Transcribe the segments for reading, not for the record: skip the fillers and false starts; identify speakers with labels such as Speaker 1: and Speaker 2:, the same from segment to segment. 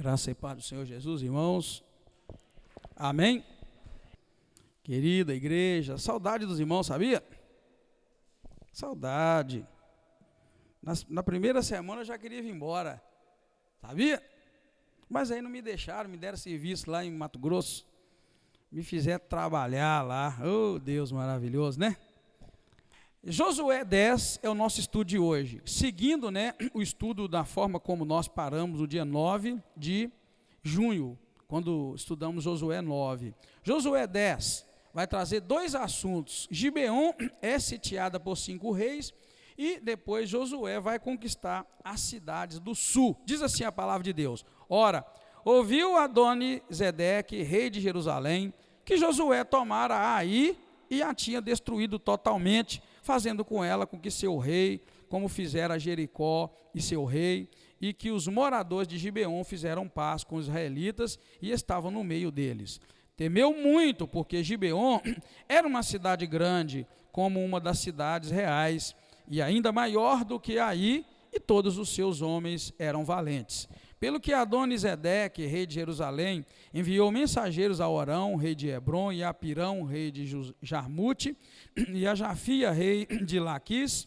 Speaker 1: Graça e paz do Senhor Jesus, irmãos. Amém? Querida igreja, saudade dos irmãos, sabia? Saudade. Na primeira semana eu já queria vir embora, sabia? Mas aí não me deixaram, me deram serviço lá em Mato Grosso, me fizeram trabalhar lá. Oh, Deus maravilhoso, né? Josué 10 é o nosso estudo de hoje, seguindo, o estudo da forma como nós paramos no dia 9 de junho, quando estudamos Josué 9. Josué 10 vai trazer dois assuntos. Gibeon é sitiada por 5 reis e depois Josué vai conquistar as cidades do sul. Diz assim a palavra de Deus: Ora, ouviu Adoni-Zedeque, rei de Jerusalém, que Josué tomara Ai e a tinha destruído totalmente, fazendo com ela com que seu rei, como fizera Jericó e seu rei, e que os moradores de Gibeon fizeram paz com os israelitas e estavam no meio deles. Temeu muito, porque Gibeon era uma cidade grande, como uma das cidades reais, e ainda maior do que Ai, e todos os seus homens eram valentes. Pelo que Adoni-Zedeque, rei de Jerusalém, enviou mensageiros a Orão, rei de Hebron, e a Pirão, rei de Jarmute, e a Jafia, rei de Laquis,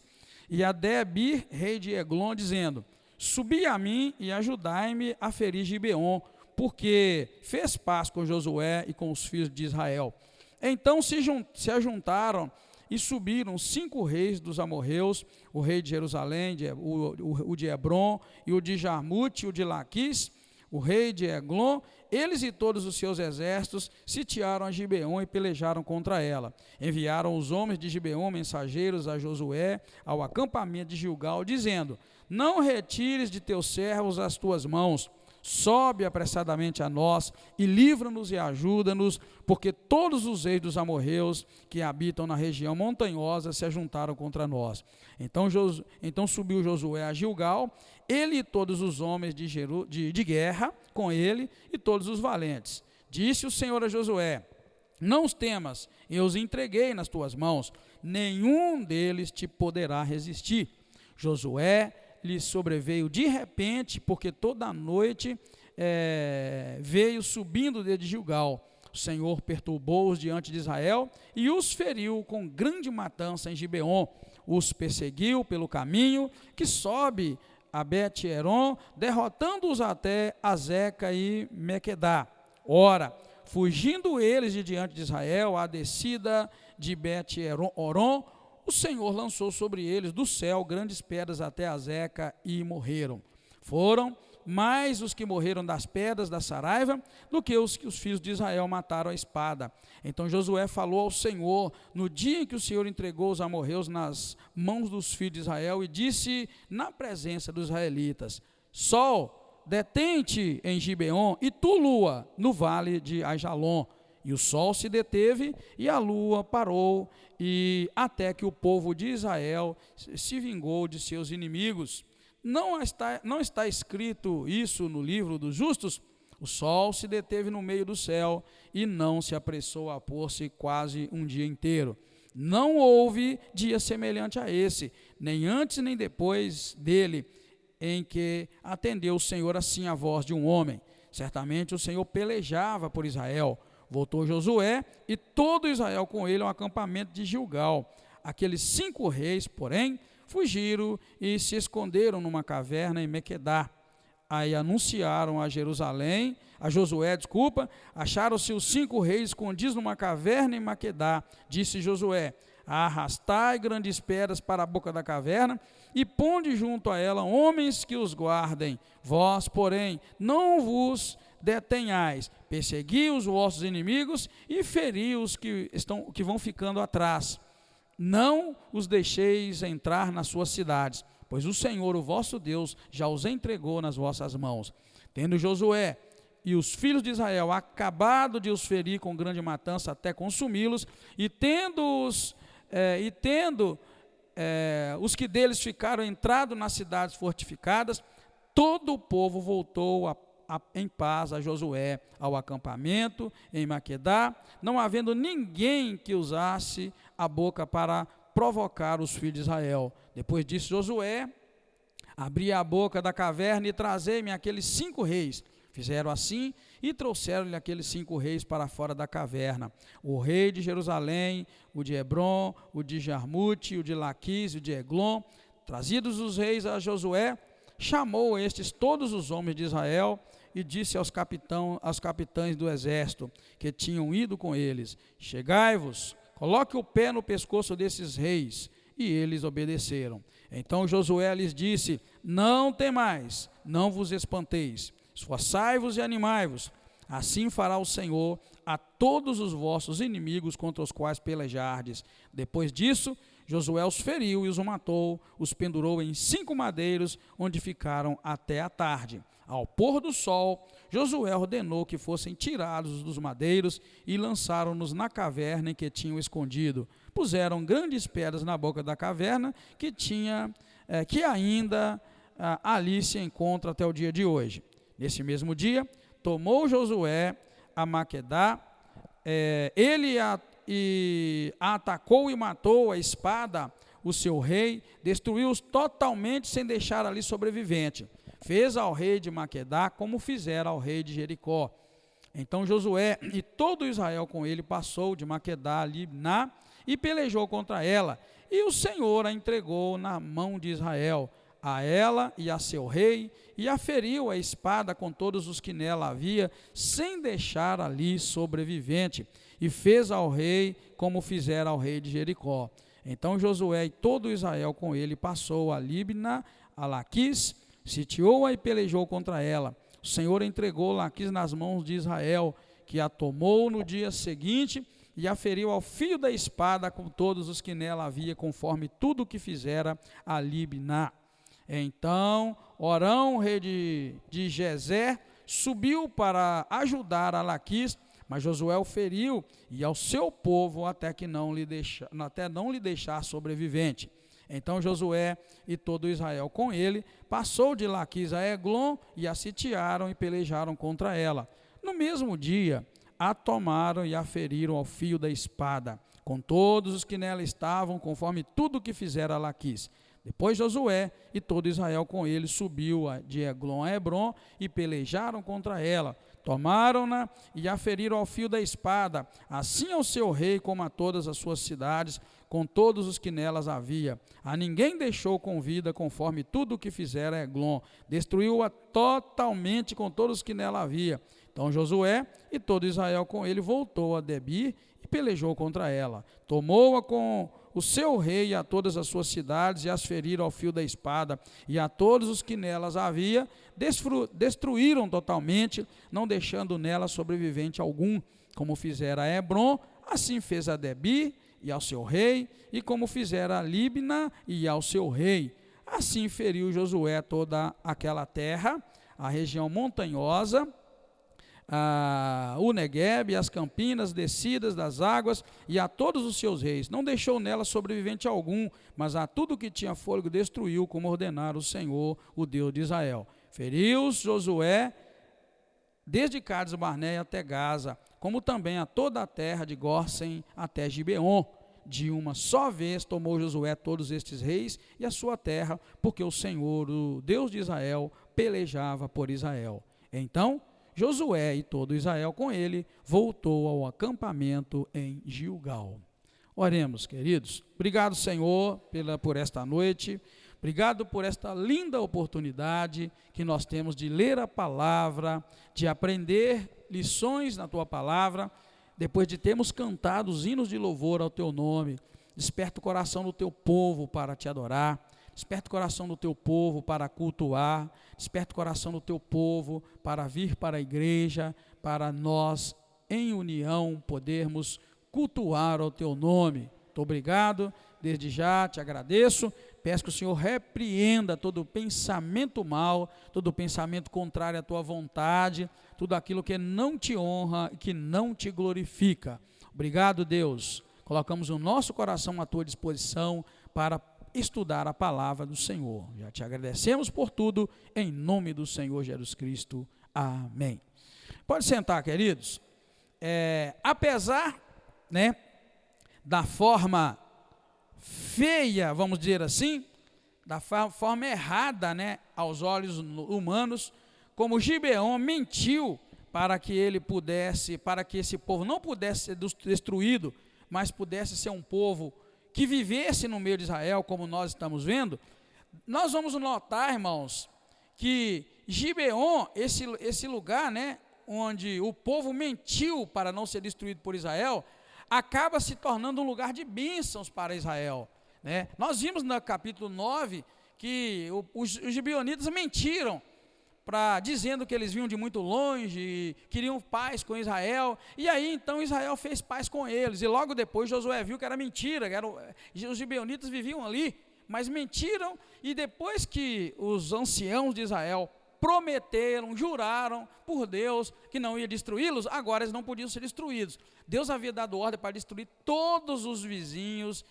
Speaker 1: e a Debir, rei de Eglon, dizendo: Subi a mim e ajudai-me a ferir Gibeon, porque fez paz com Josué e com os filhos de Israel. Então se ajuntaram e subiram 5 reis dos amorreus, o rei de Jerusalém, o de Hebron, e o de Jarmute, o de Laquis, o rei de Eglon. Eles e todos os seus exércitos sitiaram a Gibeon e pelejaram contra ela. Enviaram os homens de Gibeon mensageiros a Josué ao acampamento de Gilgal, dizendo: Não retires de teus servos as tuas mãos, sobe apressadamente a nós e livra-nos e ajuda-nos, porque todos os reis dos amorreus que habitam na região montanhosa se ajuntaram contra nós. Então subiu Josué a Gilgal, ele e todos os homens de guerra com ele e todos os valentes. Disse o Senhor a Josué: Não os temas, eu os entreguei nas tuas mãos, nenhum deles te poderá resistir. Josué lhe sobreveio de repente, porque toda a noite veio subindo desde Gilgal. O Senhor perturbou-os diante de Israel e os feriu com grande matança em Gibeon. Os perseguiu pelo caminho que sobe a Bet-Eron, derrotando-os até Azeca e Mequedá. Ora, fugindo eles de diante de Israel, à descida de Bet-Oron, o Senhor lançou sobre eles do céu grandes pedras até Azeca e morreram. Foram mais os que morreram das pedras da Saraiva do que os filhos de Israel mataram a espada. Então Josué falou ao Senhor no dia em que o Senhor entregou os amorreus nas mãos dos filhos de Israel e disse na presença dos israelitas: Sol, detente em Gibeon, e tu, lua, no vale de Aijalon. E o sol se deteve e a lua parou, e até que o povo de Israel se vingou de seus inimigos. Não está escrito isso no livro dos justos? O sol se deteve no meio do céu e não se apressou a pôr-se quase um dia inteiro. Não houve dia semelhante a esse, nem antes nem depois dele, em que atendeu o Senhor assim a voz de um homem. Certamente o Senhor pelejava por Israel. Voltou Josué e todo Israel com ele ao acampamento de Gilgal. Aqueles 5 reis, porém, fugiram e se esconderam numa caverna em Mequedá. Aí anunciaram a Josué, acharam-se os 5 reis escondidos numa caverna em Mequedá. Disse Josué: Arrastai grandes pedras para a boca da caverna e ponde junto a ela homens que os guardem. Vós, porém, não vos detenhais, persegui os vossos inimigos e feri os que vão ficando atrás. Não os deixeis entrar nas suas cidades, pois o Senhor, o vosso Deus, já os entregou nas vossas mãos. Tendo Josué e os filhos de Israel acabado de os ferir com grande matança até consumi-los, e tendo os que deles ficaram entrado nas cidades fortificadas, todo o povo voltou em paz a Josué ao acampamento em Maquedá, não havendo ninguém que usasse a boca para provocar os filhos de Israel. Depois disso, Josué abri a boca da caverna e trazei-me aqueles 5 reis. Fizeram assim e trouxeram-lhe aqueles 5 reis para fora da caverna: o rei de Jerusalém, o de Hebrom, o de Jarmute, o de Laquis, o de Eglon. Trazidos os reis a Josué, chamou estes todos os homens de Israel e disse aos capitães do exército que tinham ido com eles: chegai-vos, coloque o pé no pescoço desses reis. E eles obedeceram. Então Josué lhes disse: não temais, não vos espanteis, esforçai-vos e animai-vos. Assim fará o Senhor a todos os vossos inimigos contra os quais pelejardes. Depois disso, Josué os feriu e os matou, os pendurou em 5 madeiros, onde ficaram até a tarde. Ao pôr do sol, Josué ordenou que fossem tirados dos madeiros e lançaram-nos na caverna em que tinham escondido. Puseram grandes pedras na boca da caverna, que ainda ali se encontra até o dia de hoje. Nesse mesmo dia, tomou Josué a Maquedá, ele a atacou e matou a espada o seu rei, destruiu-os totalmente sem deixar ali sobrevivente. Fez ao rei de Maquedá como fizeram ao rei de Jericó. Então Josué e todo Israel com ele passou de Maquedá a Libná e pelejou contra ela, e o Senhor a entregou na mão de Israel, a ela e a seu rei, e a feriu a espada com todos os que nela havia, sem deixar ali sobrevivente, e fez ao rei como fizeram ao rei de Jericó. Então Josué e todo Israel com ele passou a Libná, a Laquis, sitiou-a e pelejou contra ela. O Senhor entregou Laquis nas mãos de Israel, que a tomou no dia seguinte e a feriu ao fio da espada com todos os que nela havia, conforme tudo o que fizera a Libná. Então Orão, rei de Gezer, subiu para ajudar a Laquis, mas Josué o feriu e ao seu povo até não lhe deixar sobrevivente. Então Josué e todo Israel com ele passou de Laquis a Eglon e a sitiaram e pelejaram contra ela. No mesmo dia a tomaram e a feriram ao fio da espada, com todos os que nela estavam, conforme tudo o que fizera Laquis. Depois Josué e todo Israel com ele subiu de Eglon a Hebrom e pelejaram contra ela. Tomaram-na e a feriram ao fio da espada, assim ao seu rei como a todas as suas cidades, com todos os que nelas havia. A ninguém deixou com vida, conforme tudo o que fizera Eglon. Destruiu-a totalmente com todos os que nela havia. Então Josué e todo Israel com ele voltou a Debir e pelejou contra ela. Tomou-a com o seu rei e a todas as suas cidades, e as feriram ao fio da espada, e a todos os que nelas havia, destruíram totalmente, não deixando nela sobrevivente algum, como fizera a Hebrom, assim fez a Debir e ao seu rei, e como fizera a Libná e ao seu rei. Assim feriu Josué toda aquela terra, a região montanhosa, o Neguebe, as campinas descidas das águas, e a todos os seus reis. Não deixou nela sobrevivente algum, mas a tudo que tinha fôlego destruiu, como ordenara o Senhor, o Deus de Israel. Feriu Josué desde Cádiz Barneia até Gaza, como também a toda a terra de Gósen até Gibeon. De uma só vez tomou Josué todos estes reis e a sua terra, porque o Senhor, o Deus de Israel, pelejava por Israel. Então Josué e todo Israel com ele voltou ao acampamento em Gilgal. Oremos, queridos. Obrigado, Senhor, por esta noite. Obrigado por esta linda oportunidade que nós temos de ler a palavra, de aprender lições na tua palavra, depois de termos cantado os hinos de louvor ao teu nome. Desperta o coração do teu povo para te adorar. Desperta o coração do teu povo para cultuar, desperta o coração do teu povo para vir para a igreja, para nós, em união, podermos cultuar o teu nome. Muito obrigado, desde já te agradeço, peço que o Senhor repreenda todo pensamento mau, todo pensamento contrário à tua vontade, tudo aquilo que não te honra e que não te glorifica. Obrigado, Deus, colocamos o nosso coração à tua disposição para estudar a palavra do Senhor. Já te agradecemos por tudo, em nome do Senhor Jesus Cristo. Amém. Pode sentar, queridos. Apesar, da forma feia, vamos dizer assim, da forma errada, aos olhos humanos, como Gibeon mentiu para que esse povo não pudesse ser destruído, mas pudesse ser um povo que vivesse no meio de Israel, como nós estamos vendo, nós vamos notar, irmãos, que Gibeon, esse lugar, né, onde o povo mentiu para não ser destruído por Israel, acaba se tornando um lugar de bênçãos para Israel, né? Nós vimos no capítulo 9 que os gibeonitas mentiram, dizendo que eles vinham de muito longe, queriam paz com Israel, e aí então Israel fez paz com eles, e logo depois Josué viu que era mentira, os gibeonitas viviam ali, mas mentiram, e depois que os anciãos de Israel prometeram, juraram por Deus que não ia destruí-los, agora eles não podiam ser destruídos. Deus havia dado ordem para destruir todos os vizinhos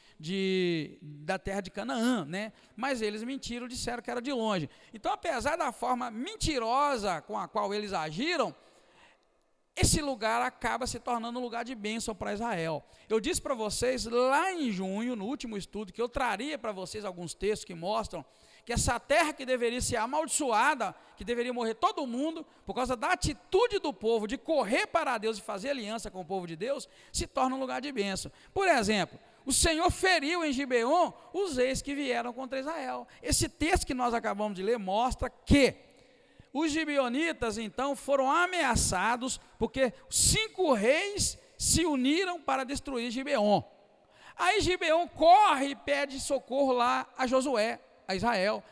Speaker 1: da terra de Canaã, né? Mas eles mentiram, disseram que era de longe. Então, apesar da forma mentirosa com a qual eles agiram, esse lugar acaba se tornando um lugar de bênção para Israel. Eu disse para vocês lá em junho, no último estudo, que eu traria para vocês alguns textos que mostram que essa terra que deveria ser amaldiçoada, que deveria morrer todo mundo, por causa da atitude do povo de correr para Deus e fazer aliança com o povo de Deus, se torna um lugar de bênção. Por exemplo, o Senhor feriu em Gibeon os reis que vieram contra Israel. Esse texto que nós acabamos de ler mostra que os gibeonitas, então, foram ameaçados, porque 5 reis se uniram para destruir Gibeon. Aí Gibeon corre e pede socorro lá a Josué, a Israel.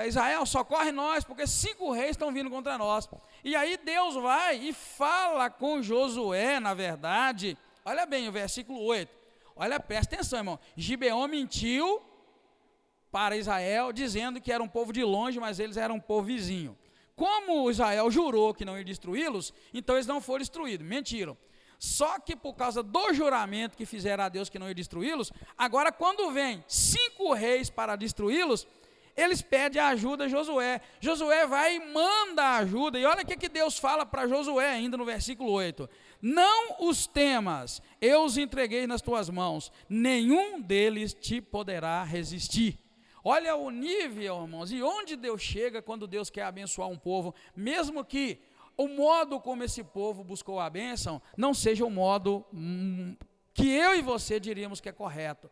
Speaker 1: Israel, socorre nós, porque 5 reis estão vindo contra nós. E aí Deus vai e fala com Josué, na verdade, olha bem o versículo 8, presta atenção, irmão. Gibeon mentiu para Israel, dizendo que era um povo de longe, mas eles eram um povo vizinho. Como Israel jurou que não ia destruí-los, então eles não foram destruídos, mentiram. Só que por causa do juramento que fizeram a Deus que não ia destruí-los, agora quando vem 5 reis para destruí-los, eles pedem ajuda a Josué. Josué vai e manda ajuda, e olha o que Deus fala para Josué ainda no versículo 8. Não os temas, eu os entreguei nas tuas mãos, nenhum deles te poderá resistir. Olha o nível, irmãos, e onde Deus chega quando Deus quer abençoar um povo, mesmo que o modo como esse povo buscou a bênção não seja o modo que eu e você diríamos que é correto,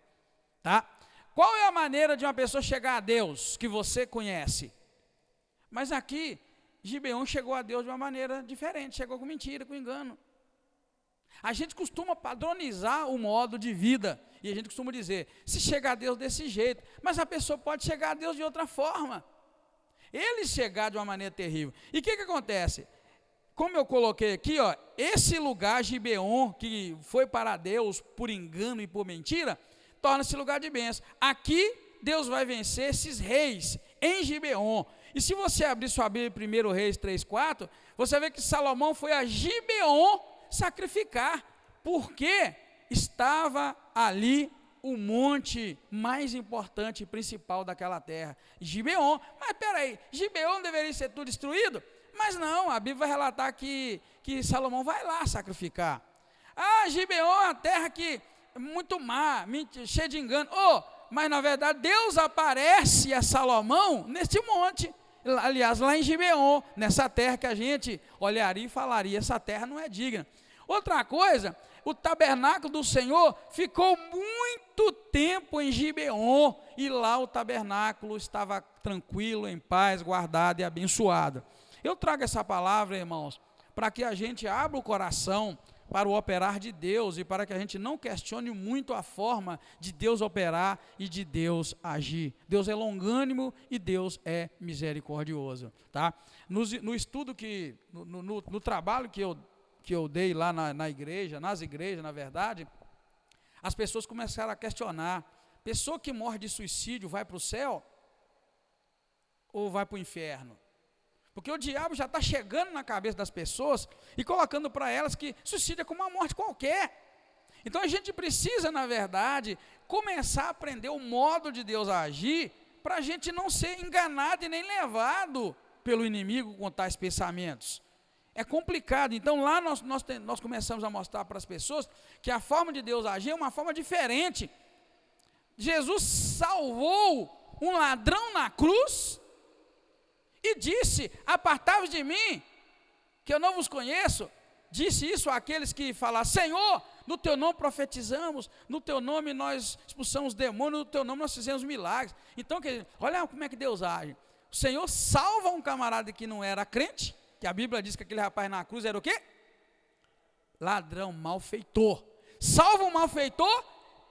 Speaker 1: tá? Qual é a maneira de uma pessoa chegar a Deus que você conhece? Mas aqui, Gibeon chegou a Deus de uma maneira diferente, chegou com mentira, com engano. A gente costuma padronizar o modo de vida, e a gente costuma dizer, se chegar a Deus desse jeito, mas a pessoa pode chegar a Deus de outra forma. Ele chegar de uma maneira terrível. E o que acontece? Como eu coloquei aqui, esse lugar Gibeon, que foi para Deus por engano e por mentira, torna-se lugar de bênção. Aqui, Deus vai vencer esses reis em Gibeon. E se você abrir sua Bíblia, 1 Reis 3:4, você vê que Salomão foi a Gibeon sacrificar, porque estava ali o monte mais importante e principal daquela terra, Gibeon. Mas peraí, Gibeon deveria ser tudo destruído? Mas não, a Bíblia vai relatar que Salomão vai lá sacrificar. Gibeon é uma terra que é muito má, cheia de engano. Mas na verdade Deus aparece a Salomão neste monte, aliás, lá em Gibeon, nessa terra que a gente olharia e falaria, essa terra não é digna. Outra coisa, o tabernáculo do Senhor ficou muito tempo em Gibeon, e lá o tabernáculo estava tranquilo, em paz, guardado e abençoado. Eu trago essa palavra, irmãos, para que a gente abra o coração para o operar de Deus, e para que a gente não questione muito a forma de Deus operar e de Deus agir. Deus é longânimo e Deus é misericordioso, tá? No estudo no trabalho que eu dei lá nas igrejas, na verdade, as pessoas começaram a questionar: pessoa que morre de suicídio vai para o céu ou vai para o inferno? Porque o diabo já está chegando na cabeça das pessoas e colocando para elas que suicídio é como uma morte qualquer. Então a gente precisa, na verdade, começar a aprender o modo de Deus agir, para a gente não ser enganado e nem levado pelo inimigo com tais pensamentos. É complicado. Então lá nós começamos a mostrar para as pessoas que a forma de Deus agir é uma forma diferente. Jesus salvou um ladrão na cruz, E disse: apartai-vos de mim, que eu não vos conheço. Disse isso àqueles que falaram: Senhor, no teu nome profetizamos, no teu nome nós expulsamos demônios, no teu nome nós fizemos milagres. Então, querido, olha como é que Deus age. O Senhor salva um camarada que não era crente, que a Bíblia diz que aquele rapaz na cruz era o quê? Ladrão, malfeitor. Salva um malfeitor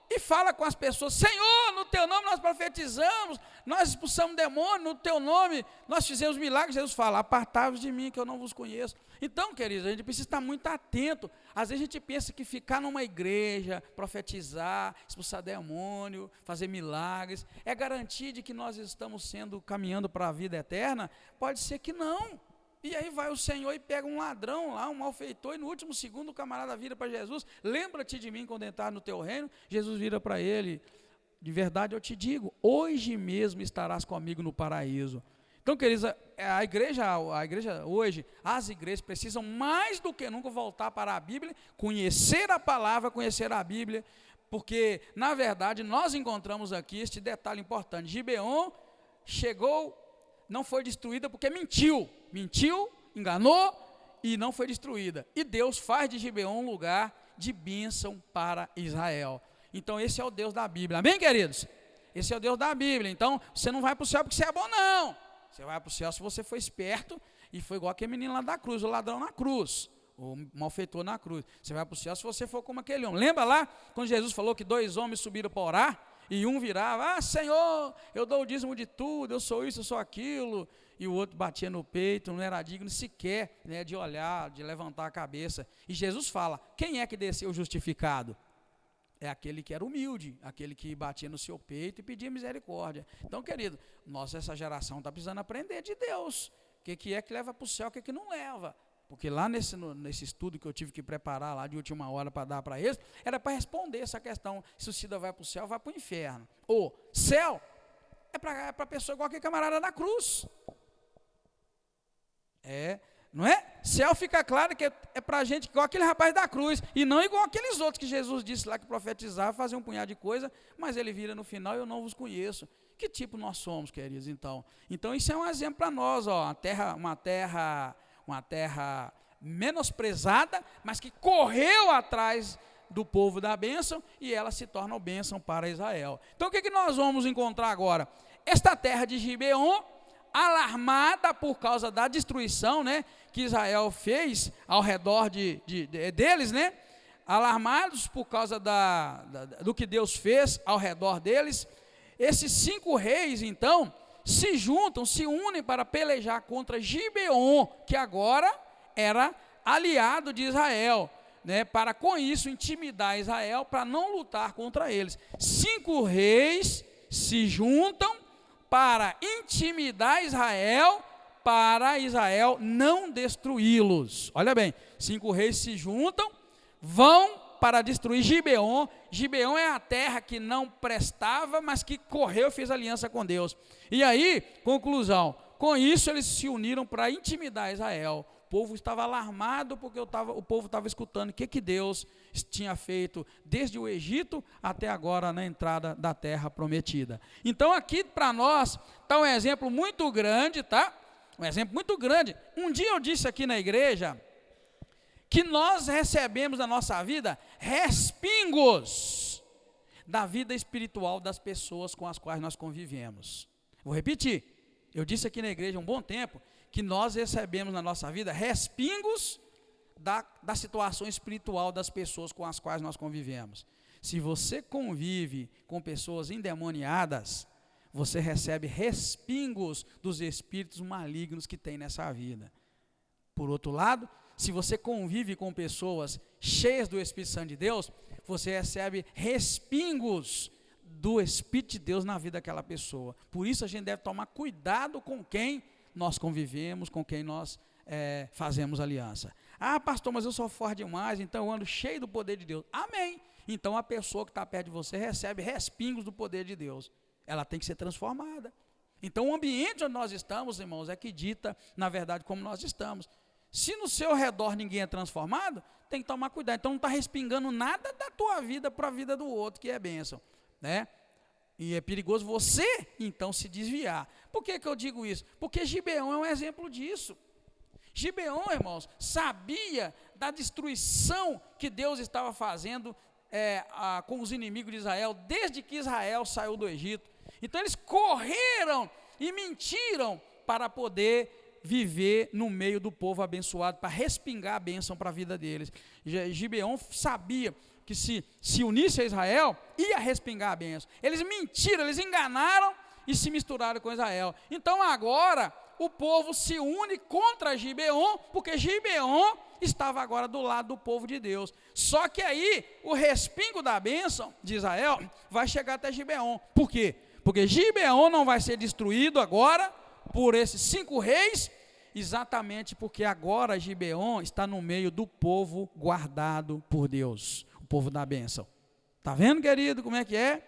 Speaker 1: e fala com as pessoas: Senhor, no teu nome nós profetizamos, nós expulsamos demônio, no teu nome nós fizemos milagres. Jesus fala: apartai-vos de mim, que eu não vos conheço. Então, queridos, a gente precisa estar muito atento. Às vezes a gente pensa que ficar numa igreja, profetizar, expulsar demônio, fazer milagres, é garantia de que nós estamos caminhando para a vida eterna. Pode ser que não. E aí vai o Senhor e pega um ladrão lá, um malfeitor, e no último segundo o camarada vira para Jesus: lembra-te de mim quando entrar no teu reino. Jesus vira para ele: de verdade eu te digo, hoje mesmo estarás comigo no paraíso. Então, queridos, a igreja hoje, as igrejas precisam mais do que nunca voltar para a Bíblia, conhecer a palavra, conhecer a Bíblia, porque, na verdade, nós encontramos aqui este detalhe importante: Gibeon chegou, não foi destruída porque mentiu, enganou e não foi destruída. E Deus faz de Gibeon um lugar de bênção para Israel. Então esse é o Deus da Bíblia, amém, queridos? Esse é o Deus da Bíblia. Então você não vai para o céu porque você é bom, não. Você vai para o céu se você for esperto e foi igual aquele menino lá da cruz, o ladrão na cruz, o malfeitor na cruz. Você vai para o céu se você for como aquele homem. Lembra lá quando Jesus falou que 2 homens subiram para orar? E um virava: ah, Senhor, eu dou o dízimo de tudo, eu sou isso, eu sou aquilo. E o outro batia no peito, não era digno sequer, né, de olhar, de levantar a cabeça. E Jesus fala: quem é que desceu justificado? É aquele que era humilde, aquele que batia no seu peito e pedia misericórdia. Então, querido, essa geração está precisando aprender de Deus. O que é que leva para o céu, o que não leva. Porque lá nesse estudo que eu tive que preparar lá de última hora para dar para eles, era para responder essa questão: se o Cida vai para o céu ou vai para o inferno. Ou céu é para a pessoa igual aquele camarada da cruz. Não é? Céu fica claro que é para a gente igual aquele rapaz da cruz, e não igual aqueles outros que Jesus disse lá que profetizava, fazia um punhado de coisa, mas ele vira no final: eu não vos conheço. Que tipo nós somos, queridos, então? Então isso é um exemplo para nós, ó, uma terra menosprezada, mas que correu atrás do povo da bênção, e ela se torna bênção para Israel. Então o que nós vamos encontrar agora? Esta terra de Gibeon, alarmada por causa da destruição, né, que Israel fez ao redor deles, né, alarmados por causa do que Deus fez ao redor deles, esses 5 reis, então, se juntam, se unem para pelejar contra Gibeon, que agora era aliado de Israel, né, para com isso intimidar Israel, para não lutar contra eles. 5 reis se juntam para intimidar Israel, para Israel não destruí-los. Olha bem, 5 reis se juntam, vão para destruir Gibeon. Gibeon é a terra que não prestava, mas que correu e fez aliança com Deus. E aí, conclusão, com isso eles se uniram para intimidar Israel. O povo estava alarmado porque o povo estava escutando o que Deus tinha feito desde o Egito até agora na entrada da terra prometida. Então aqui para nós está um exemplo muito grande, tá? Um exemplo muito grande. Um dia eu disse aqui na igreja que nós recebemos na nossa vida respingos da vida espiritual das pessoas com as quais nós convivemos. Vou repetir. Eu disse aqui na igreja há um bom tempo que nós recebemos na nossa vida respingos da situação espiritual das pessoas com as quais nós convivemos. Se você convive com pessoas endemoniadas, você recebe respingos dos espíritos malignos que tem nessa vida. Por outro lado, se você convive com pessoas cheias do Espírito Santo de Deus, você recebe respingos do Espírito de Deus na vida daquela pessoa. Por isso a gente deve tomar cuidado com quem nós convivemos, com quem nós fazemos aliança. Ah, pastor, mas eu sou forte demais, então eu ando cheio do poder de Deus. Amém. Então a pessoa que está perto de você recebe respingos do poder de Deus. Ela tem que ser transformada. Então o ambiente onde nós estamos, irmãos, é que dita, na verdade, como nós estamos. Se no seu redor ninguém é transformado, tem que tomar cuidado. Então não está respingando nada da tua vida para a vida do outro, que é bênção, né? E é perigoso você, então, se desviar. Por que eu digo isso? Porque Gibeão é um exemplo disso. Gibeão, irmãos, sabia da destruição que Deus estava fazendo com os inimigos de Israel, desde que Israel saiu do Egito. Então eles correram e mentiram para poder viver no meio do povo abençoado, para respingar a bênção para a vida deles. Gibeão sabia que se unisse a Israel, ia respingar a bênção. Eles mentiram, eles enganaram e se misturaram com Israel. Então agora o povo se une contra Gibeon, porque Gibeon estava agora do lado do povo de Deus. Só que aí o respingo da bênção de Israel vai chegar até Gibeon. Por quê? Porque Gibeon não vai ser destruído agora por esses 5 reis, exatamente porque agora Gibeon está no meio do povo guardado por Deus, o povo da bênção. Está vendo, querido, como é que é?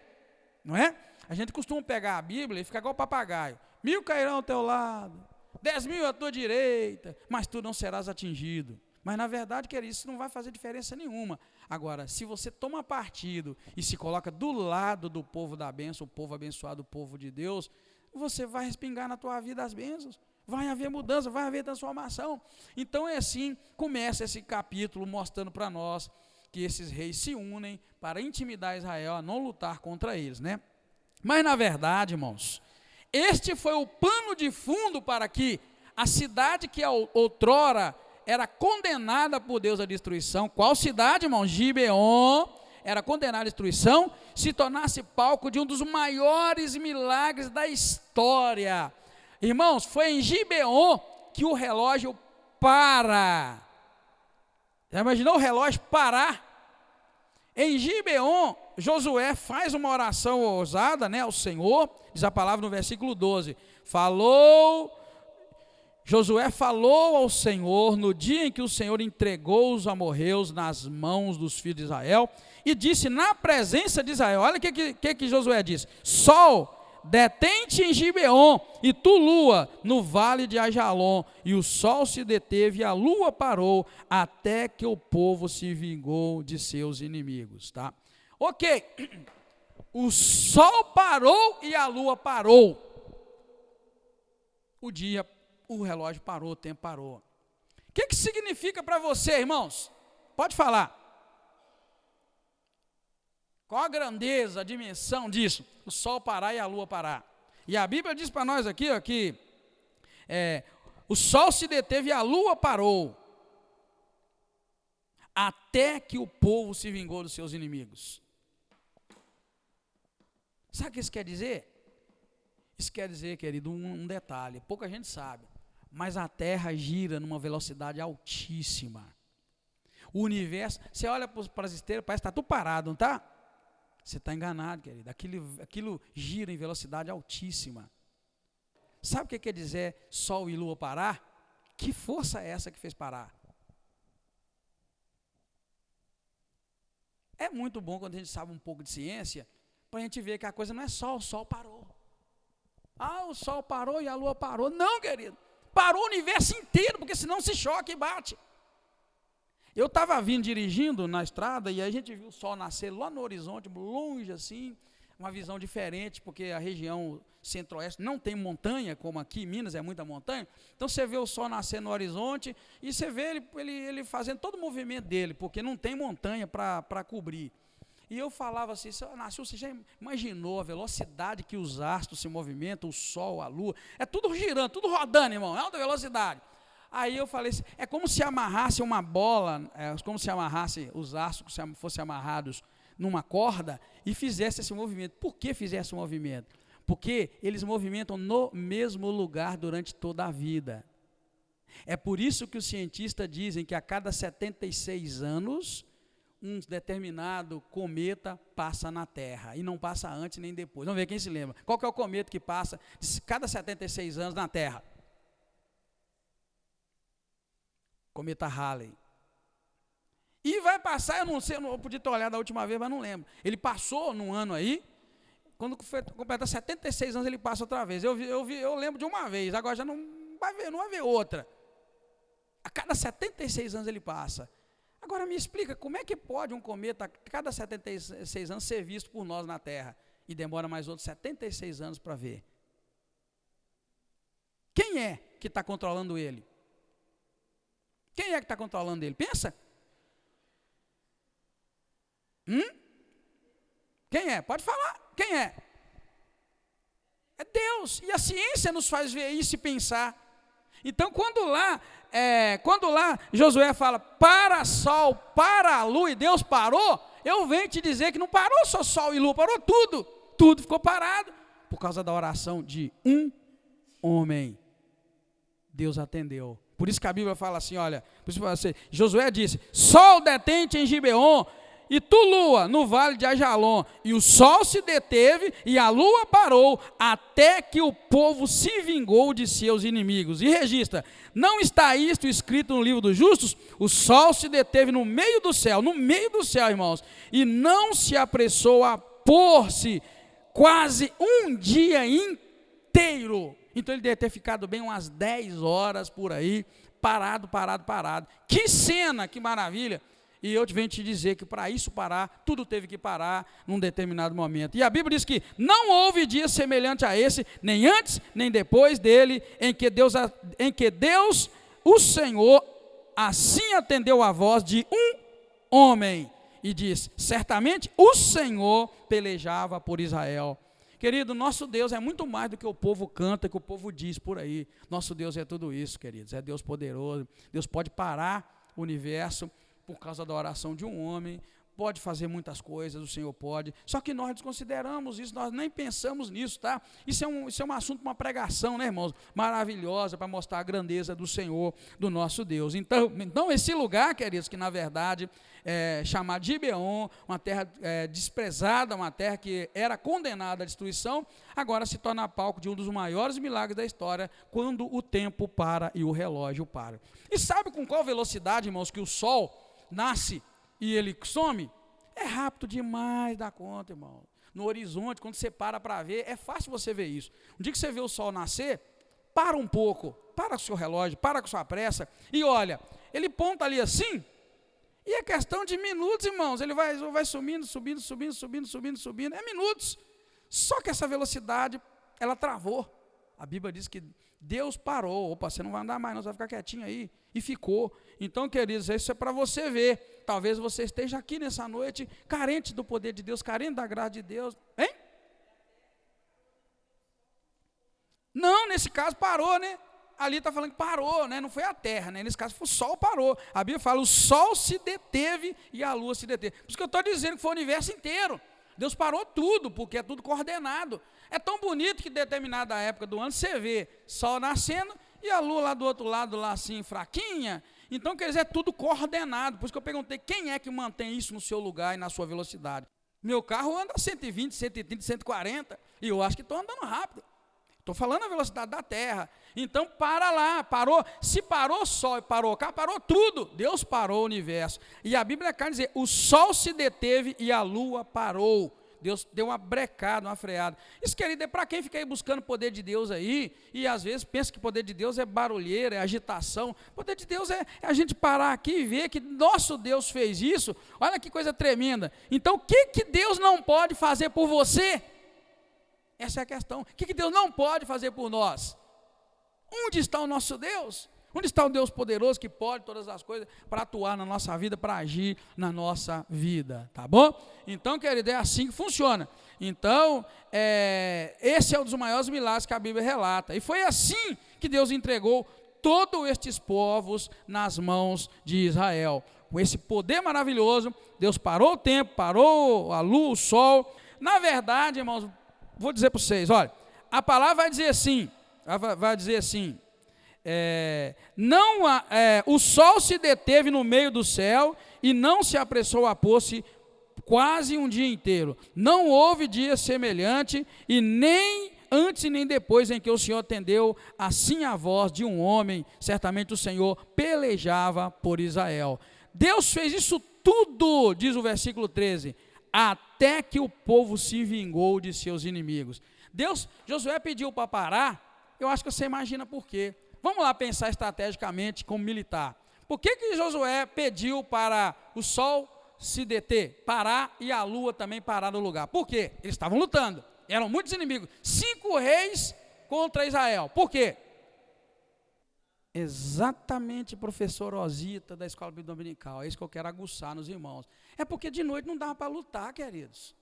Speaker 1: Não é? A gente costuma pegar a Bíblia e ficar igual papagaio. 1000 cairão ao teu lado, 10.000 à tua direita, mas tu não serás atingido. Mas na verdade, querido, isso não vai fazer diferença nenhuma. Agora, se você toma partido e se coloca do lado do povo da bênção, o povo abençoado, o povo de Deus, você vai respingar na tua vida as bênçãos. Vai haver mudança, vai haver transformação. Então é assim, começa esse capítulo mostrando para nós que esses reis se unem para intimidar Israel a não lutar contra eles, né? Mas na verdade, irmãos, este foi o pano de fundo para que a cidade que outrora era condenada por Deus à destruição, qual cidade, irmãos? Gibeon, era condenada à destruição, se tornasse palco de um dos maiores milagres da história. Irmãos, foi em Gibeon que o relógio para. Já imaginou o relógio parar? Em Gibeon, Josué faz uma oração ousada, né, ao Senhor, diz a palavra no versículo 12, Josué falou ao Senhor no dia em que o Senhor entregou os amorreus nas mãos dos filhos de Israel, e disse na presença de Israel, olha o que Josué disse: Sol, detente em Gibeon, e tu, lua, no vale de Ajalon. E o sol se deteve e a lua parou, até que o povo se vingou de seus inimigos, tá? Ok, o sol parou e a lua parou. O relógio parou, o tempo parou. O que significa para você, irmãos? Pode falar. Qual a grandeza, a dimensão disso? O sol parar e a lua parar. E a Bíblia diz para nós aqui, ó, que o sol se deteve e a lua parou, até que o povo se vingou dos seus inimigos. Sabe o que isso quer dizer? Isso quer dizer, querido, um detalhe, pouca gente sabe, mas a Terra gira numa velocidade altíssima. O universo, você olha para as estrelas, parece que está tudo parado, não está? Você está enganado, querido. Aquilo gira em velocidade altíssima. Sabe o que quer dizer sol e lua parar? Que força é essa que fez parar? É muito bom quando a gente sabe um pouco de ciência, para a gente ver que a coisa não é só o sol parou. Ah, o sol parou e a lua parou. Não, querido. Parou o universo inteiro, porque senão se choca e bate. Eu estava vindo dirigindo na estrada e a gente viu o sol nascer lá no horizonte, longe assim, uma visão diferente, porque a região centro-oeste não tem montanha, como aqui em Minas é muita montanha. Então você vê o sol nascer no horizonte e você vê ele fazendo todo o movimento dele, porque não tem montanha para cobrir. E eu falava assim, você já imaginou a velocidade que os astros se movimentam, o sol, a lua, é tudo girando, tudo rodando, irmão, é alta velocidade. Aí eu falei assim, é como se amarrasse uma bola, como se amarrasse os astros, se fossem amarrados numa corda e fizesse esse movimento. Por que fizesse o movimento? Porque eles movimentam no mesmo lugar durante toda a vida. É por isso que os cientistas dizem que a cada 76 anos, um determinado cometa passa na Terra, e não passa antes nem depois. Vamos ver quem se lembra. Qual que é o cometa que passa cada 76 anos na Terra? Cometa Halley. E vai passar, eu não sei, eu podia ter olhado a última vez, mas não lembro. Ele passou num ano aí, quando completar 76 anos ele passa outra vez. Eu lembro de uma vez, agora já não vai ver outra. A cada 76 anos ele passa. Agora me explica, como é que pode um cometa a cada 76 anos ser visto por nós na Terra? e demora mais outros 76 anos para ver. Quem é que está controlando ele? Quem é que está controlando ele? Pensa. Quem é? Pode falar. Quem é? É Deus. E a ciência nos faz ver isso e pensar. Então, quando lá Josué fala, para sol, para a lua, e Deus parou, eu venho te dizer que não parou só sol e lua, parou tudo. Tudo ficou parado por causa da oração de um homem. Deus atendeu. Por isso que a Bíblia fala assim, olha, Josué disse, sol detente em Gibeon, e tu, lua, no vale de Ajalon. E o sol se deteve e a lua parou, até que o povo se vingou de seus inimigos. E registra, não está isto escrito no livro dos justos? O sol se deteve no meio do céu, irmãos, e não se apressou a pôr-se quase um dia inteiro. Então ele deve ter ficado bem umas 10 horas por aí, parado. Que cena, que maravilha. E eu venho te dizer que para isso parar, tudo teve que parar num determinado momento. E a Bíblia diz que não houve dia semelhante a esse, nem antes, nem depois dele, em que Deus, o Senhor, assim atendeu a voz de um homem. E diz, certamente o Senhor pelejava por Israel. Querido, nosso Deus é muito mais do que o povo canta, que o povo diz por aí. Nosso Deus é tudo isso, queridos. É Deus poderoso. Deus pode parar o universo por causa da oração de um homem, pode fazer muitas coisas, o Senhor pode, só que nós desconsideramos isso, nós nem pensamos nisso, tá? Isso é um assunto, uma pregação, né, irmãos, maravilhosa, para mostrar a grandeza do Senhor, do nosso Deus. Então esse lugar, queridos, que na verdade é chamado Gibeon, uma terra desprezada, uma terra que era condenada à destruição, agora se torna palco de um dos maiores milagres da história, quando o tempo para e o relógio para. E sabe com qual velocidade, irmãos, que o sol nasce e ele some? É rápido demais da conta, irmão. No horizonte, quando você para ver, é fácil você ver isso. Um dia que você vê o sol nascer, para um pouco, para com o seu relógio, para com sua pressa, e olha, ele ponta ali assim, e é questão de minutos, irmãos, ele vai subindo, é minutos. Só que essa velocidade, ela travou. A Bíblia diz que Deus parou. Opa, você não vai andar mais, não, você vai ficar quietinho aí. E ficou. Então, queridos, isso é para você ver. Talvez você esteja aqui nessa noite, carente do poder de Deus, carente da graça de Deus. Hein? Não, nesse caso parou, né? Ali está falando que parou, né? Não foi a terra, né? Nesse caso o sol parou. A Bíblia fala, o sol se deteve e a lua se deteve. Por isso que eu estou dizendo que foi o universo inteiro. Deus parou tudo, porque é tudo coordenado. É tão bonito que em determinada época do ano você vê sol nascendo e a lua lá do outro lado, lá assim, fraquinha. Então, quer dizer, é tudo coordenado. Por isso que eu perguntei, quem é que mantém isso no seu lugar e na sua velocidade? Meu carro anda 120, 130, 140, e eu acho que estou andando rápido. Estou falando a velocidade da terra. Então, para lá, parou. Se parou o sol e parou o carro, parou tudo. Deus parou o universo. E a Bíblia quer dizer, o sol se deteve e a lua parou. Deus deu uma brecada, uma freada. Isso, querido, é para quem fica aí buscando o poder de Deus aí, e às vezes pensa que o poder de Deus é barulheira, é agitação. O poder de Deus é a gente parar aqui e ver que nosso Deus fez isso. Olha que coisa tremenda. Então, o que Deus não pode fazer por você? Essa é a questão. O que Deus não pode fazer por nós? Onde está o nosso Deus? Onde está o Deus poderoso que pode todas as coisas para atuar na nossa vida, para agir na nossa vida, tá bom? Então, querido, é assim que funciona. Então, esse é um dos maiores milagres que a Bíblia relata. E foi assim que Deus entregou todos estes povos nas mãos de Israel. Com esse poder maravilhoso, Deus parou o tempo, parou a lua, o sol. Na verdade, irmãos, vou dizer para vocês, olha, a palavra vai dizer assim, o sol se deteve no meio do céu e não se apressou a pôr-se quase um dia inteiro. Não houve dia semelhante, e nem antes e nem depois em que o Senhor atendeu assim a voz de um homem. Certamente o Senhor pelejava por Israel. Deus fez isso tudo, diz o versículo 13, até que o povo se vingou de seus inimigos. Josué pediu para parar, eu acho que você imagina por quê. Vamos lá pensar estrategicamente como militar. Por que Josué pediu para o sol se deter, parar, e a lua também parar no lugar. Por quê? Eles estavam lutando, eram muitos inimigos, 5 reis contra Israel. Por quê? Exatamente, professor Osita da Escola Bíblica Dominical, é isso que eu quero aguçar nos irmãos. É porque de noite não dava para lutar, queridos.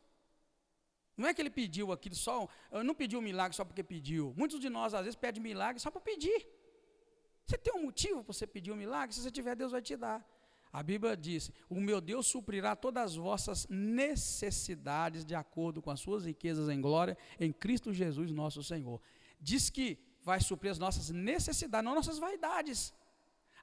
Speaker 1: Não é que ele pediu aquilo só, não pediu um milagre só porque pediu. Muitos de nós às vezes pedem milagre só para pedir. Você tem um motivo para você pedir um milagre? Se você tiver, Deus vai te dar. A Bíblia diz: o meu Deus suprirá todas as vossas necessidades de acordo com as suas riquezas em glória em Cristo Jesus nosso Senhor. Diz que vai suprir as nossas necessidades, não nossas vaidades.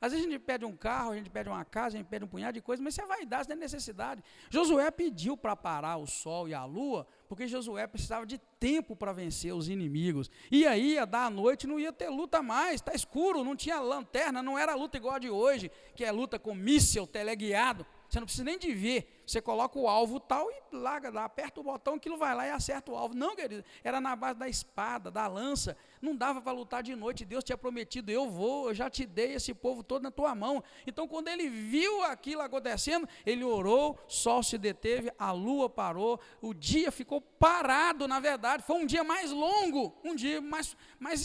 Speaker 1: Às vezes a gente pede um carro, a gente pede uma casa, a gente pede um punhado de coisas, mas isso é vaidade, isso não é necessidade. Josué pediu para parar o sol e a lua, porque Josué precisava de tempo para vencer os inimigos. E aí ia dar a noite, não ia ter luta mais, está escuro, não tinha lanterna, não era luta igual a de hoje, que é luta com míssil teleguiado. Você não precisa nem de ver, você coloca o alvo tal e larga lá, aperta o botão, aquilo vai lá e acerta o alvo. Não, querido, era na base da espada, da lança, não dava para lutar de noite. Deus tinha prometido: eu já te dei esse povo todo na tua mão. Então quando ele viu aquilo acontecendo, ele orou, o sol se deteve, a lua parou, o dia ficou parado. Na verdade foi um dia mais longo, um dia mais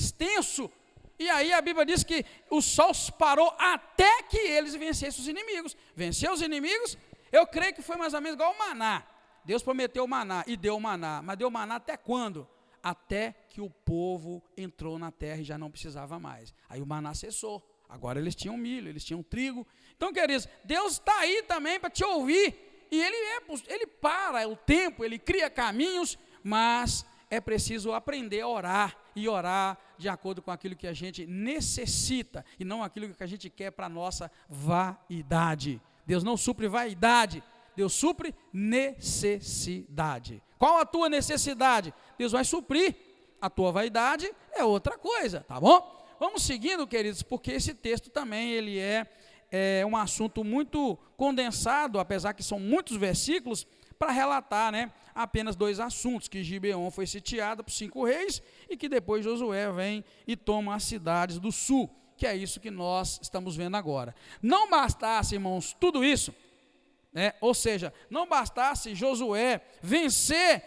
Speaker 1: extenso. E aí a Bíblia diz que o sol parou até que eles vencessem os inimigos. Venceu os inimigos, eu creio que foi mais ou menos igual o maná. Deus prometeu o maná e deu o maná. Mas deu o maná até quando? Até que o povo entrou na terra e já não precisava mais. Aí o maná cessou. Agora eles tinham milho, eles tinham trigo. Então, queridos, Deus está aí também para te ouvir. E Ele para o tempo, Ele cria caminhos, mas é preciso aprender a orar. E orar de acordo com aquilo que a gente necessita e não aquilo que a gente quer para a nossa vaidade. Deus não supre vaidade, Deus supre necessidade. Qual a tua necessidade? Deus vai suprir. A tua vaidade é outra coisa, tá bom? Vamos seguindo, queridos, porque esse texto também ele é um assunto muito condensado, apesar que são muitos versículos, para relatar, né, apenas 2 assuntos, que Gibeon foi sitiada por 5 reis e que depois Josué vem e toma as cidades do sul, que é isso que nós estamos vendo agora. Não bastasse, irmãos, tudo isso, né, ou seja, não bastasse Josué vencer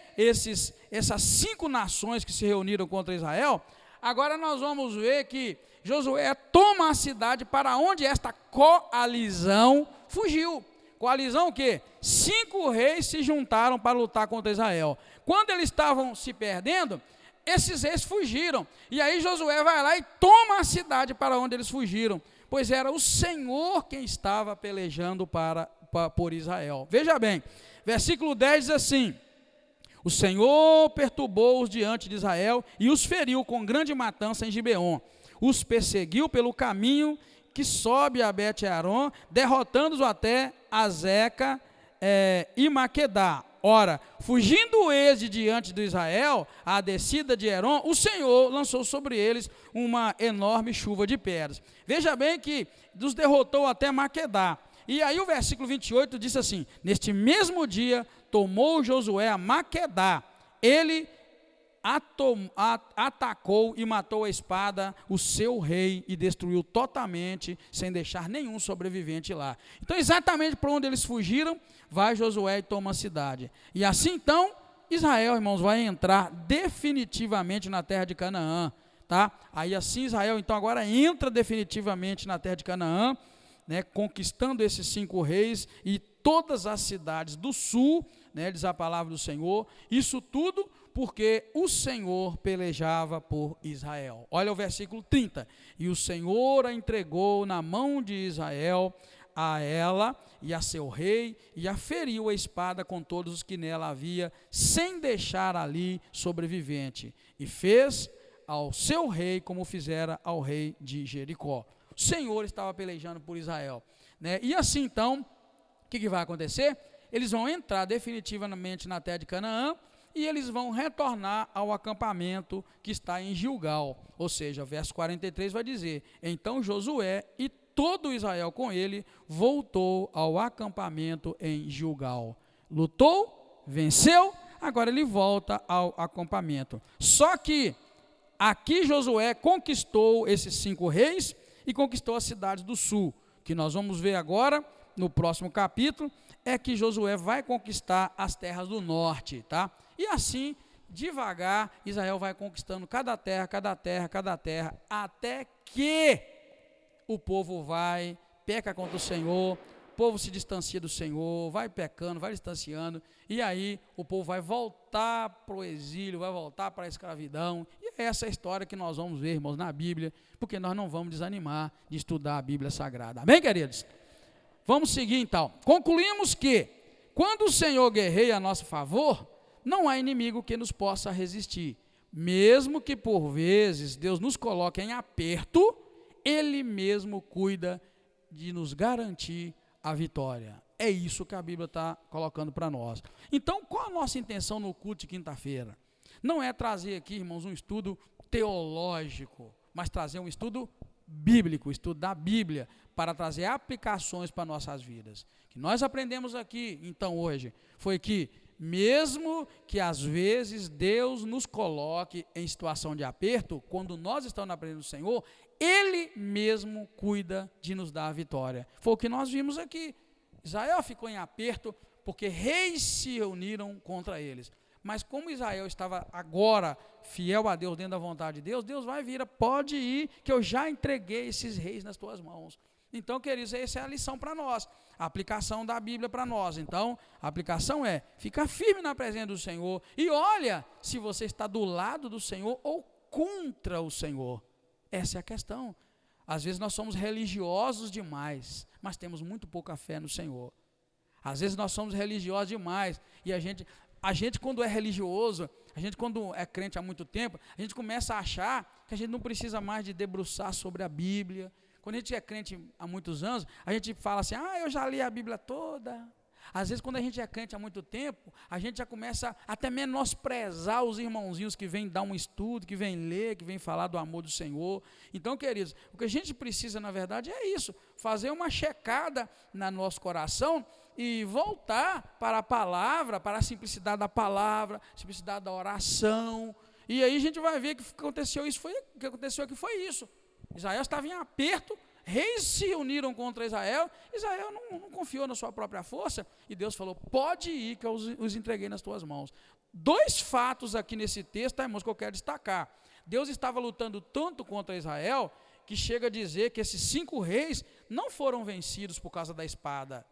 Speaker 1: essas 5 nações que se reuniram contra Israel, agora nós vamos ver que Josué toma a cidade para onde esta coalizão fugiu. Coalizão o quê? 5 reis se juntaram para lutar contra Israel. Quando eles estavam se perdendo, esses reis fugiram. E aí Josué vai lá e toma a cidade para onde eles fugiram. Pois era o Senhor quem estava pelejando por Israel. Veja bem, versículo 10 diz assim: o Senhor perturbou-os diante de Israel e os feriu com grande matança em Gibeon. Os perseguiu pelo caminho que sobe a Bet-Aron, derrotando-os até Azeca e Maquedá. Ora, fugindo eles de diante de Israel, à descida de Herom, o Senhor lançou sobre eles uma enorme chuva de pedras. Veja bem que os derrotou até Maquedá. E aí o versículo 28 diz assim: neste mesmo dia tomou Josué a Maquedá, ele atacou e matou a espada o seu rei e destruiu totalmente, sem deixar nenhum sobrevivente lá. Então exatamente para onde eles fugiram, vai Josué e toma a cidade. E assim então, Israel, irmãos, vai entrar definitivamente na terra de Canaã, tá? Aí assim Israel então agora entra definitivamente na terra de Canaã, né, conquistando esses 5 reis e todas as cidades do sul, né, diz a palavra do Senhor, isso tudo porque o Senhor pelejava por Israel. Olha o versículo 30, e o Senhor a entregou na mão de Israel, a ela e a seu rei, e a feriu a espada com todos os que nela havia, sem deixar ali sobrevivente, e fez ao seu rei como fizera ao rei de Jericó. O Senhor estava pelejando por Israel, né? E assim então, o que vai acontecer? Eles vão entrar definitivamente na terra de Canaã, e eles vão retornar ao acampamento que está em Gilgal, ou seja, verso 43 vai dizer: então Josué e todo Israel com ele voltou ao acampamento em Gilgal. Lutou, venceu, agora ele volta ao acampamento. Só que aqui Josué conquistou esses 5 reis e conquistou as cidades do sul, que nós vamos ver agora, no próximo capítulo, é que Josué vai conquistar as terras do norte, tá? E assim, devagar, Israel vai conquistando cada terra, até que o povo vai, peca contra o Senhor, o povo se distancia do Senhor, vai pecando, vai distanciando, e aí o povo vai voltar para o exílio, vai voltar para a escravidão, e é essa a história que nós vamos ver, irmãos, na Bíblia, porque nós não vamos desanimar de estudar a Bíblia Sagrada. Amém, queridos? Vamos seguir então. Concluímos que, quando o Senhor guerreia a nosso favor, não há inimigo que nos possa resistir. Mesmo que por vezes Deus nos coloque em aperto, Ele mesmo cuida de nos garantir a vitória. É isso que a Bíblia está colocando para nós. Então, qual a nossa intenção no culto de quinta-feira? Não é trazer aqui, irmãos, um estudo teológico, mas trazer um estudo bíblico, estudo da Bíblia, para trazer aplicações para nossas vidas. O que nós aprendemos aqui, então, hoje, foi que, mesmo que às vezes Deus nos coloque em situação de aperto, quando nós estamos na presença do Senhor, Ele mesmo cuida de nos dar a vitória. Foi o que nós vimos aqui. Israel ficou em aperto porque reis se reuniram contra eles. Mas como Israel estava agora fiel a Deus, dentro da vontade de Deus, Deus vai vir, pode ir, que eu já entreguei esses reis nas tuas mãos. Então, queridos, essa é a lição para nós, a aplicação da Bíblia para nós. Então, a aplicação é ficar firme na presença do Senhor e olha se você está do lado do Senhor ou contra o Senhor. Essa é a questão. Às vezes nós somos religiosos demais, mas temos muito pouca fé no Senhor. Às vezes nós somos religiosos demais e a gente quando é religioso, a gente quando é crente há muito tempo, a gente começa a achar que a gente não precisa mais de debruçar sobre a Bíblia. Quando a gente é crente há muitos anos, a gente fala assim, eu já li a Bíblia toda. Às vezes, quando a gente é crente há muito tempo, a gente já começa até menosprezar os irmãozinhos que vêm dar um estudo, que vêm ler, que vêm falar do amor do Senhor. Então, queridos, o que a gente precisa, na verdade, é isso, fazer uma checada no nosso coração e voltar para a palavra, para a simplicidade da palavra, simplicidade da oração. E aí a gente vai ver que o que aconteceu aqui foi isso. Israel estava em aperto, reis se uniram contra Israel não confiou na sua própria força, e Deus falou, pode ir que eu os entreguei nas tuas mãos. Dois fatos aqui nesse texto, irmãos, que eu quero destacar. Deus estava lutando tanto contra Israel, que chega a dizer que esses 5 reis não foram vencidos por causa da espada.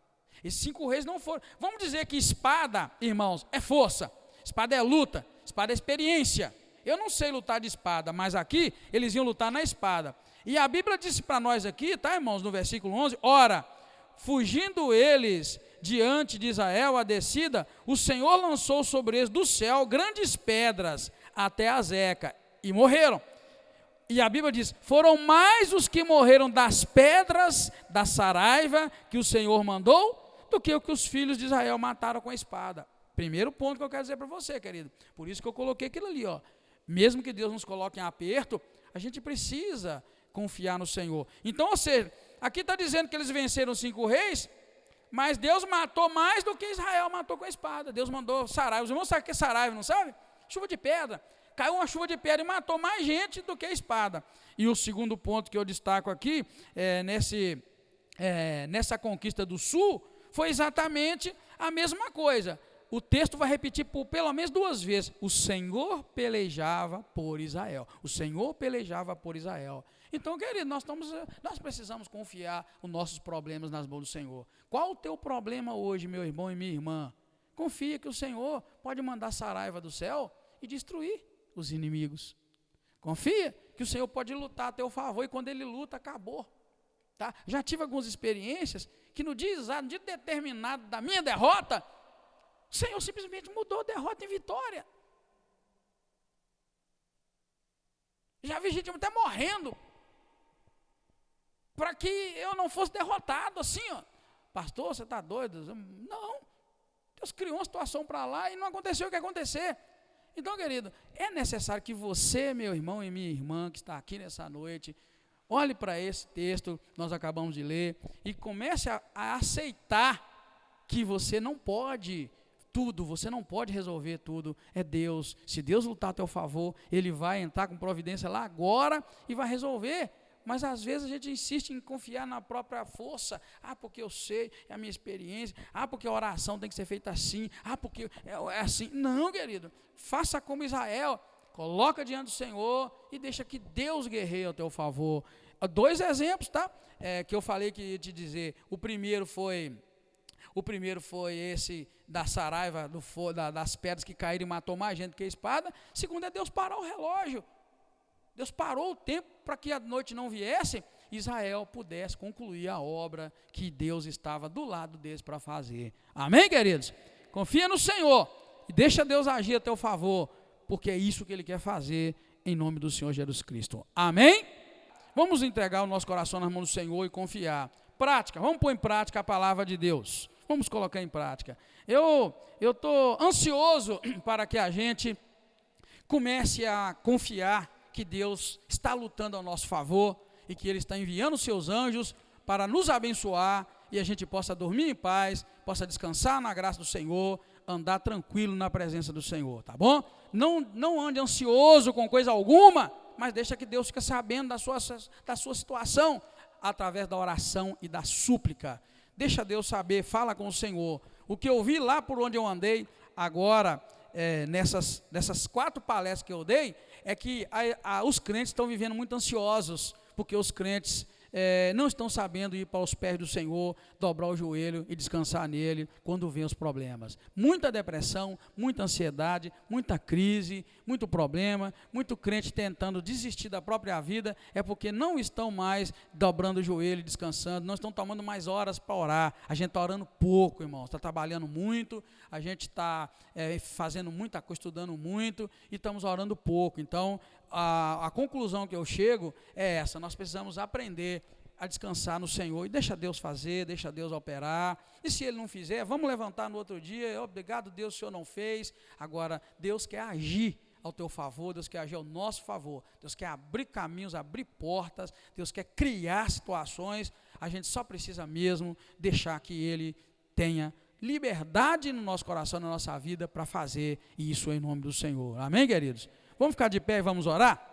Speaker 1: Esses 5 reis não foram, vamos dizer que espada, irmãos, é força, espada é luta, espada é experiência. Eu não sei lutar de espada, mas aqui eles iam lutar na espada. E a Bíblia disse para nós aqui, tá, irmãos, no versículo 11, ora, fugindo eles diante de Israel a descida, o Senhor lançou sobre eles do céu grandes pedras até a Zeca, e morreram. E a Bíblia diz, foram mais os que morreram das pedras da saraiva que o Senhor mandou, do que o que os filhos de Israel mataram com a espada. Primeiro ponto que eu quero dizer para você, querido. Por isso que eu coloquei aquilo ali, ó. Mesmo que Deus nos coloque em aperto, a gente precisa confiar no Senhor. Então, ou seja, aqui está dizendo que eles venceram 5 reis, mas Deus matou mais do que Israel matou com a espada. Deus mandou saraiva. Os irmãos sabem o que é saraiva, não sabe? Chuva de pedra. Caiu uma chuva de pedra e matou mais gente do que a espada. E o segundo ponto que eu destaco aqui, nessa conquista do sul, foi exatamente a mesma coisa. O texto vai repetir por pelo menos 2 vezes. O Senhor pelejava por Israel. O Senhor pelejava por Israel. Então, querido, nós precisamos confiar os nossos problemas nas mãos do Senhor. Qual o teu problema hoje, meu irmão e minha irmã? Confia que o Senhor pode mandar saraiva do céu e destruir os inimigos. Confia que o Senhor pode lutar a teu favor e quando Ele luta, acabou. Tá? Já tive algumas experiências que no dia exato, no dia determinado da minha derrota, o Senhor simplesmente mudou a derrota em vitória. Já vi gente até morrendo para que eu não fosse derrotado, assim, ó. Pastor, você está doido? Não. Deus criou uma situação para lá e não aconteceu o que acontecer. Então, querido, é necessário que você, meu irmão e minha irmã, que está aqui nessa noite, olhe para esse texto que nós acabamos de ler e comece a aceitar que você não pode tudo, você não pode resolver tudo, é Deus. Se Deus lutar a teu favor, Ele vai entrar com providência lá agora e vai resolver. mas às vezes a gente insiste em confiar na própria força. Porque eu sei, é a minha experiência. Porque a oração tem que ser feita assim. Porque é assim. Não, querido, faça como Israel, coloca diante do Senhor e deixa que Deus guerreie ao teu favor. 2 exemplos, tá? Que eu falei que ia te dizer. O primeiro foi esse da saraiva, das pedras que caíram e matou mais gente que a espada. Segundo é Deus parar o relógio. Deus parou o tempo para que a noite não viesse, Israel pudesse concluir a obra que Deus estava do lado deles para fazer. Amém, queridos? Confia no Senhor e deixa Deus agir a teu favor, porque é isso que Ele quer fazer em nome do Senhor Jesus Cristo. Amém? Vamos entregar o nosso coração nas mãos do Senhor e confiar. Prática, vamos pôr em prática a palavra de Deus. Vamos colocar em prática. Eu estou ansioso para que a gente comece a confiar que Deus está lutando ao nosso favor e que Ele está enviando os seus anjos para nos abençoar e a gente possa dormir em paz, possa descansar na graça do Senhor, andar tranquilo na presença do Senhor, tá bom? Não ande ansioso com coisa alguma, mas deixa que Deus fique sabendo da sua situação através da oração e da súplica. Deixa Deus saber, fala com o Senhor. O que eu vi lá por onde eu andei, agora, nessas 4 palestras que eu dei, é que os crentes estão vivendo muito ansiosos, porque os crentes não estão sabendo ir para os pés do Senhor, dobrar o joelho e descansar nele quando vem os problemas. Muita depressão, muita ansiedade, muita crise, muito problema, muito crente tentando desistir da própria vida, é porque não estão mais dobrando o joelho e descansando, não estão tomando mais horas para orar. A gente está orando pouco, irmãos, está trabalhando muito, a gente está fazendo muita coisa, estudando muito e estamos orando pouco. Então, a conclusão que eu chego é essa: nós precisamos aprender a descansar no Senhor e deixa Deus fazer, deixa Deus operar, e se Ele não fizer, vamos levantar no outro dia, obrigado Deus, o Senhor não fez. Agora, Deus quer agir ao teu favor, Deus quer agir ao nosso favor, Deus quer abrir caminhos, abrir portas, Deus quer criar situações, a gente só precisa mesmo deixar que Ele tenha liberdade no nosso coração, na nossa vida, para fazer isso em nome do Senhor. Amém, queridos? Vamos ficar de pé e vamos orar?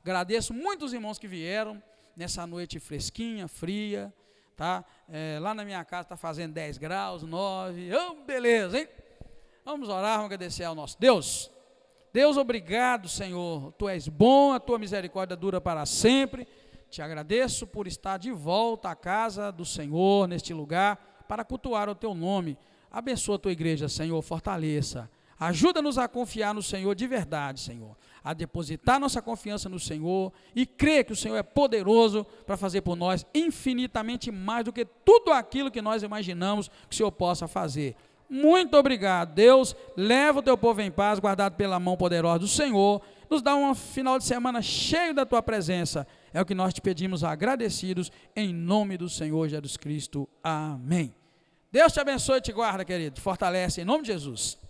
Speaker 1: Agradeço muito os irmãos que vieram nessa noite fresquinha, fria, tá? Lá na minha casa está fazendo 10 graus, 9, beleza, hein? Vamos orar, vamos agradecer ao nosso Deus. Deus, obrigado, Senhor, Tu és bom, a Tua misericórdia dura para sempre. Te agradeço por estar de volta à casa do Senhor, neste lugar, para cultuar o Teu nome. Abençoa a Tua igreja, Senhor, fortaleça. Ajuda-nos a confiar no Senhor de verdade, Senhor, a depositar nossa confiança no Senhor e crer que o Senhor é poderoso para fazer por nós infinitamente mais do que tudo aquilo que nós imaginamos que o Senhor possa fazer. Muito obrigado, Deus, leva o Teu povo em paz, guardado pela mão poderosa do Senhor, nos dá um final de semana cheio da Tua presença, é o que nós te pedimos agradecidos, em nome do Senhor Jesus Cristo, amém. Deus te abençoe e te guarda, querido, te fortalece em nome de Jesus.